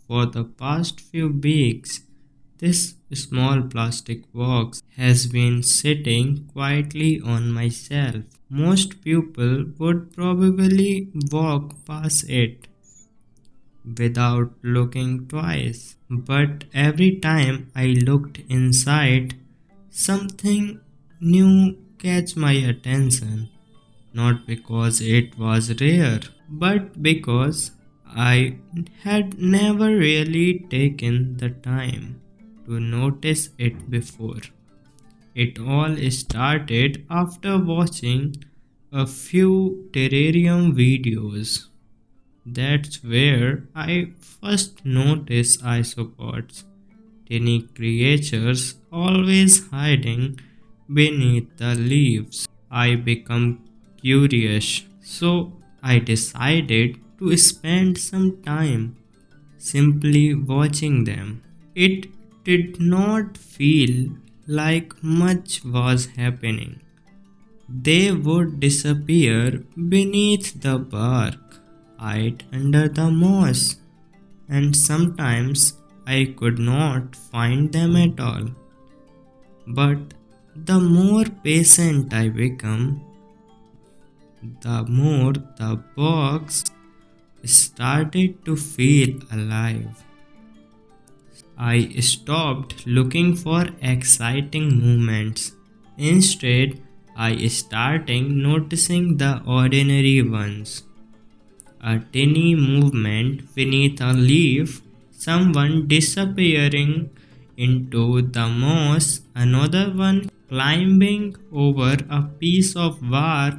For the past few weeks, this small plastic box has been sitting quietly on my shelf. Most people would probably walk past it without looking twice. But every time I looked inside, something new catch my attention. Not because it was rare, but because I had never really taken the time to notice it before. It all started after watching a few terrarium videos. That's where I first noticed isopods, tiny creatures always hiding beneath the leaves. I became curious, so I decided to spend some time simply watching them. It did not feel like much was happening. They would disappear beneath the bark, hide under the moss, and sometimes I could not find them at all. But the more patient I become, the more the box started to feel alive. I stopped looking for exciting moments. Instead, I started noticing the ordinary ones. A tiny movement beneath a leaf, someone disappearing into the moss, another one climbing over a piece of bark,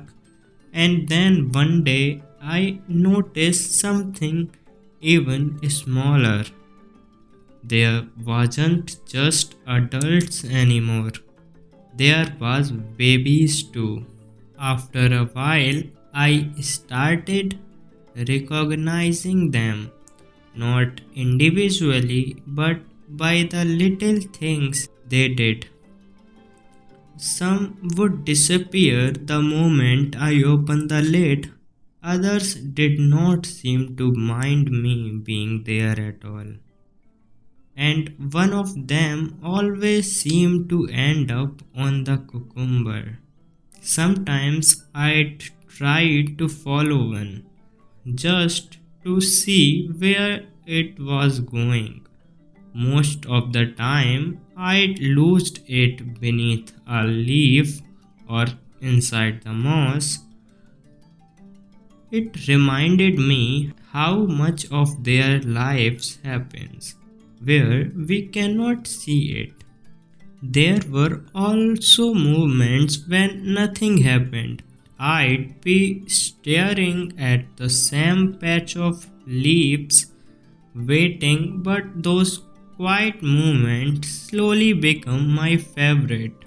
and then one day I noticed something even smaller. There wasn't just adults anymore. There was babies too. After a while, I started recognizing them, not individually but by the little things they did. Some would disappear the moment I opened the lid. Others did not seem to mind me being there at all. And one of them always seemed to end up on the cucumber. Sometimes I'd try to follow one, just to see where it was going. Most of the time, I'd lost it beneath a leaf or inside the moss. It reminded me how much of their lives happens where we cannot see it. There were also moments when nothing happened. I'd be staring at the same patch of leaves, waiting, but those quiet moments slowly become my favorite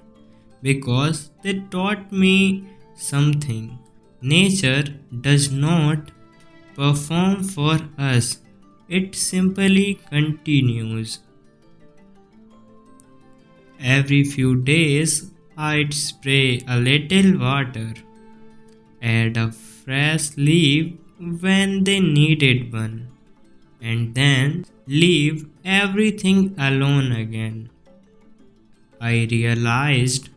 because they taught me something. Nature does not perform for us, it simply continues. Every few days, I'd spray a little water, add a fresh leaf when they needed one, and then leave everything alone again. I realized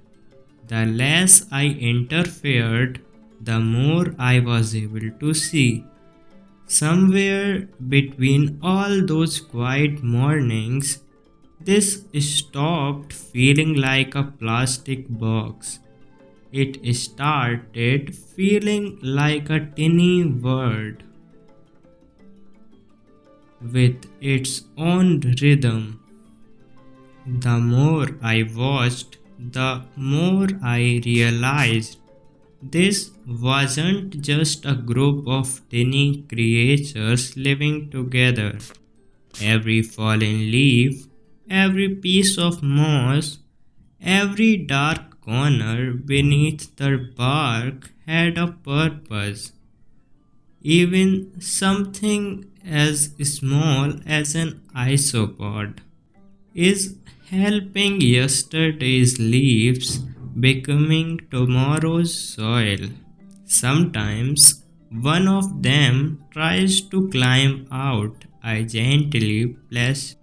the less I interfered, the more I was able to see. Somewhere between all those quiet mornings, this stopped feeling like a plastic box. It started feeling like a tiny world with its own rhythm. The more I watched, the more I realized this wasn't just a group of tiny creatures living together. Every fallen leaf, every piece of moss, every dark corner beneath the bark had a purpose. Even something as small as an isopod is helping yesterday's leaves becoming tomorrow's soil. Sometimes one of them tries to climb out I gently place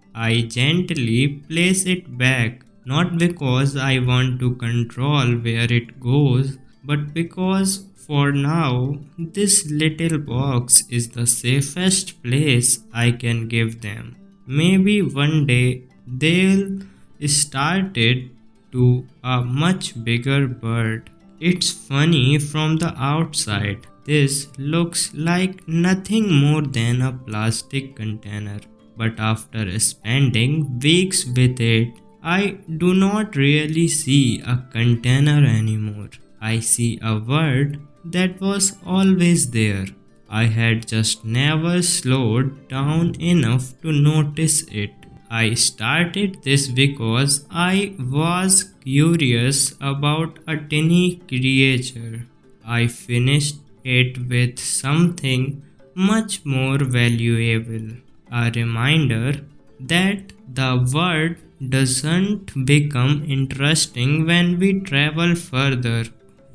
it back, not because I want to control where it goes, but because for now this little box is the safest place I can give them. Maybe one day they'll start it to a much bigger bird. It's funny from the outside. This looks like nothing more than a plastic container. But after spending weeks with it, I do not really see a container anymore. I see a word that was always there. I had just never slowed down enough to notice it. I started this because I was curious about a tiny creature. I finished it with something much more valuable, a reminder that the world doesn't become interesting when we travel further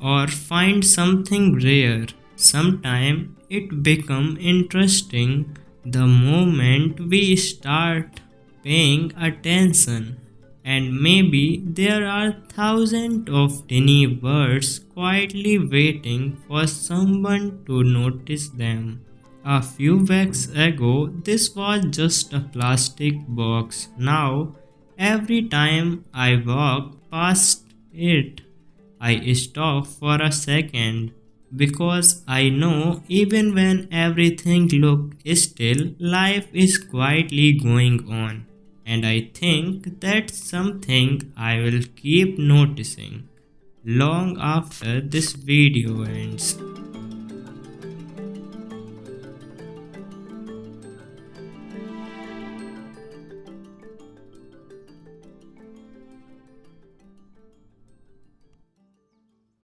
or find something rare. Sometimes it becomes interesting the moment we start paying attention. And maybe there are thousands of tiny birds quietly waiting for someone to notice them. A few weeks ago, this was just a plastic box. Now, every time I walk past it, I stop for a second because I know even when everything looks still, life is quietly going on. And I think that's something I will keep noticing long after this video ends.